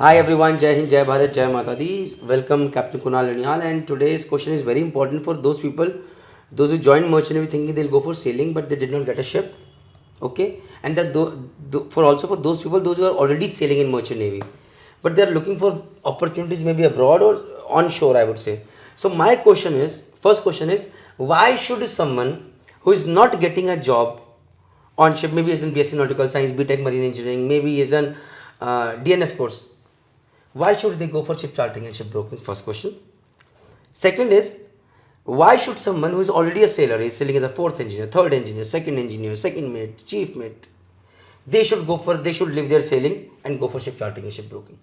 Hi everyone, Jai Hind, Jai Bharat, Jai Mata Di. Welcome Captain Kunal Lanial, and today's question is very important for those people, those who joined Merchant Navy thinking they'll go for sailing but they did not get a ship. Okay, and that for also for those people, those who are already sailing in Merchant Navy, but they are looking for opportunities maybe abroad or onshore, I would say. So my question is, first question is, why should someone who is not getting a job on ship, maybe is in BSc Nautical Science, BTech Marine Engineering, maybe is an DNS course, why should they go for ship chartering and ship broking? First question. Second is, why should someone who is already a sailor, is sailing as a fourth engineer, third engineer, second mate, chief mate, they should leave their sailing and go for ship chartering and ship broking.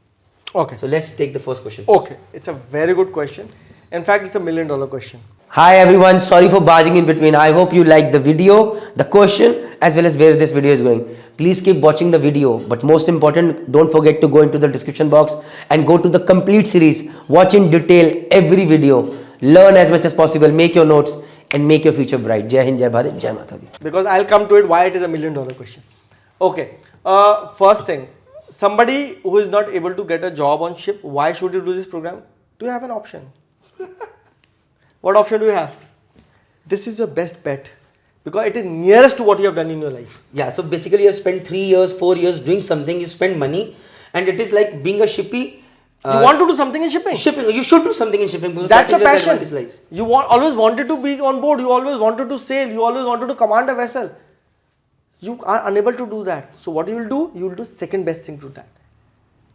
Okay. So let's take the first question first. Okay. It's a very good question. In fact, it's $1 million question. Hi everyone, sorry for barging in between. I hope you liked the video, the question, as well as where this video is going. Please keep watching the video, but most important, don't forget to go into the description box and go to the complete series. Watch in detail every video. Learn as much as possible, make your notes and make your future bright. Jai Hind, Jai Bharat, Jai Mata Di. Because I'll come to it why it is $1 million question. Okay. First thing, somebody who is not able to get a job on ship, why should you do this program? Do you have an option? What option do you have? This is your best bet because it is nearest to what you have done in your life. Yeah, so basically you spend 3 years, 4 years doing something, you spend money, and it is like being a shippy. You want to do something in shipping? Shipping, you should do something in shipping because That's that your is where the passion. advantage lies. You always wanted to be on board. You always wanted to sail. You always wanted to command a vessel. You are unable to do that. So what you will do? You will do second best thing to that.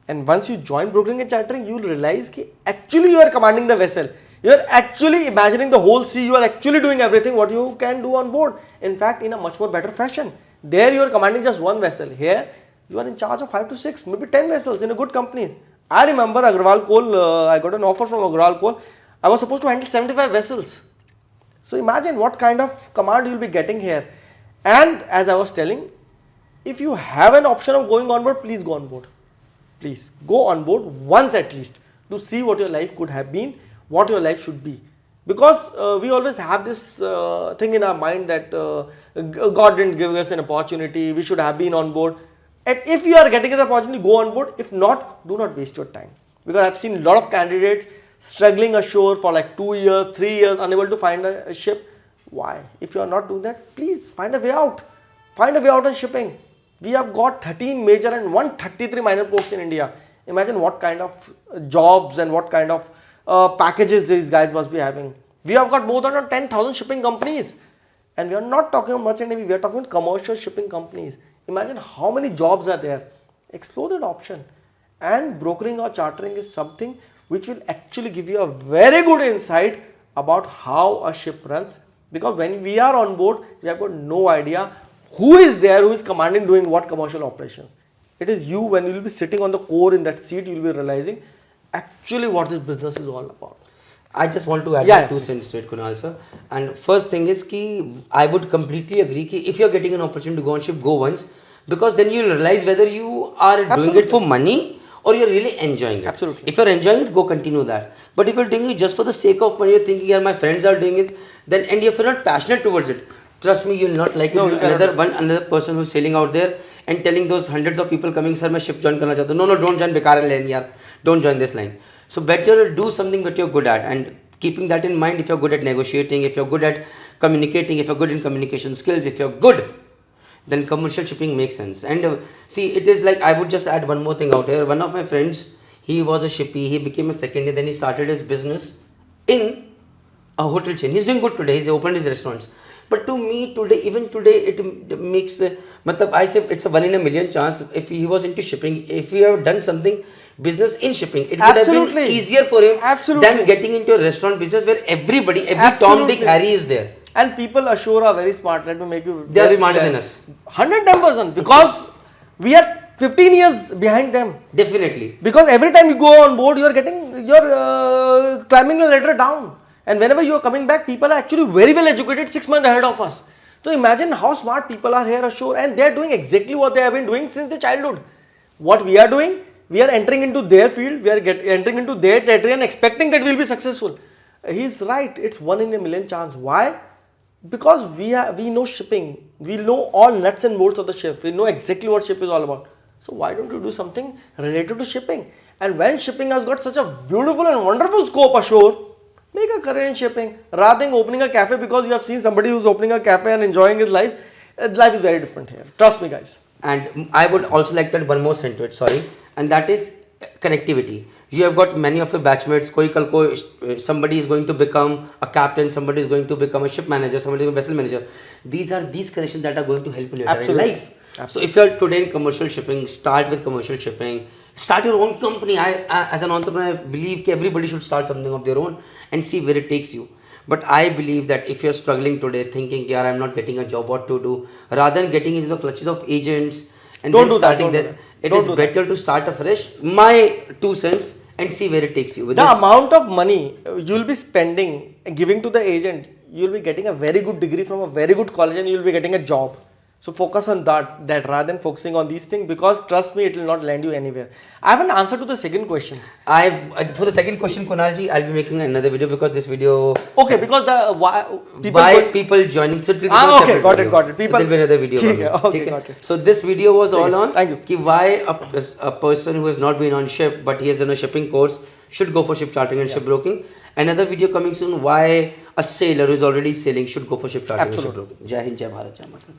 And once you join brokering and chartering, you will realize that actually you are commanding the vessel. You are actually imagining the whole sea. You are actually doing everything what you can do on board. In fact, in a much more better fashion. There you are commanding just one vessel. Here you are in charge of 5 to 6, maybe 10 vessels in a good company. I remember Agrawal Coal. I got an offer from Agrawal Coal. I was supposed to handle 75 vessels. So imagine what kind of command you will be getting here. And as I was telling, if you have an option of going on board, please go on board. Please go on board once at least to see what your life could have been, what your life should be. Because we always have this thing in our mind that God didn't give us an opportunity, we should have been on board. And if you are getting an opportunity, go on board. If not, do not waste your time. Because I've seen a lot of candidates struggling ashore for like 2 years, 3 years, unable to find a ship. Why? If you are not doing that, please find a way out. Find a way out on shipping. We have got 13 major and 133 minor ports in India. Imagine what kind of jobs and what kind of packages these guys must be having. We have got more than 10,000 shipping companies. And we are not talking about merchant navy, we are talking about commercial shipping companies. Imagine how many jobs are there. Explore that option. And brokering or chartering is something which will actually give you a very good insight about how a ship runs. Because when we are on board, we have got no idea who is there, who is commanding, doing what commercial operations. It is you, when you will be sitting on the core in that seat, you will be realizing actually what this business is all about. I just want to add my 2 cents to it, Kunal sir. And first thing is ki I would completely agree ki if you are getting an opportunity to go on ship, go once, because then you will realize whether you are doing it for money or you're really enjoying it. Absolutely. If you're enjoying it, go continue that. But if you're doing it just for the sake of money, you're thinking, yeah, my friends are doing it, then and if you're not passionate towards it, trust me, you'll not like it. Another person who's sailing out there and telling those hundreds of people coming, sir, मैं ship join करना चाहता हूँ. No, don't join बेकार line यार. Don't join this line. So better do something that you're good at, and keeping that in mind, if you're good at negotiating, if you're good at communicating, if you're good in communication skills, if you're good, then commercial shipping makes sense. And see, it is like, I would just add one more thing out here. One of my friends, he was a shippy, he became a second year, then he started his business in a hotel chain. He's doing good today, he's opened his restaurants. But to me today, even today, it makes, I say it's a 1 in a million chance. If he was into shipping, if he have done something business in shipping, it would have been easier for him than getting into a restaurant business where every Tom, Dick, Harry is there. And people ashore are very smart. Let me make you. They are smarter than us. 110%, because we are 15 years behind them. Definitely. Because every time you go on board, you are climbing the ladder down. And whenever you are coming back, people are actually very well educated 6 months ahead of us. So imagine how smart people are here ashore, and they are doing exactly what they have been doing since their childhood. What we are doing, we are entering into their field, we are entering into their territory and expecting that we will be successful. He's right, it's 1 in a million chance. Why? Because we know shipping, we know all nuts and bolts of the ship, we know exactly what ship is all about. So why don't you do something related to shipping? And when shipping has got such a beautiful and wonderful scope ashore, make a career in shipping. Rather than opening a cafe because you have seen somebody who's opening a cafe and enjoying his life, life is very different here. Trust me, guys. And I would also like to add one more sentence, sorry, and that is connectivity. You have got many of your batchmates, koi kal ko somebody is going to become a captain, somebody is going to become a ship manager, somebody is a vessel manager. These are these connections that are going to help you later Absolutely. in life. So if you are today in commercial shipping, start with commercial shipping. Start your own company. As an entrepreneur, I believe everybody should start something of their own and see where it takes you. But I believe that if you're struggling today, thinking, yeah, I'm not getting a job, what to do, rather than getting into the clutches of agents and Don't then do that, starting don't do that, that. it Don't is do that. better to start afresh. My 2 cents and see where it takes you. With The this, amount of money you'll be spending giving to the agent, you'll be getting a very good degree from a very good college and you'll be getting a job. So focus on that rather than focusing on these things, because trust me, it will not land you anywhere. I have an answer to the second question. for the second question, Kunalji, I'll be making another video because this video. Okay, because the Why people joining? So it will be a okay, separate got it, video. got it. So there'll be another video. ठीक है, coming. okay, ठीक है? got it. So this video was all on Thank you. कि why a person who has not been on ship but he has done a shipping course should go for ship chartering and ship broking. Another video coming soon. Why a sailor who is already sailing should go for ship chartering and ship Absolutely. broking. Jai Hind, Jai Bharat, Jai Mata Di.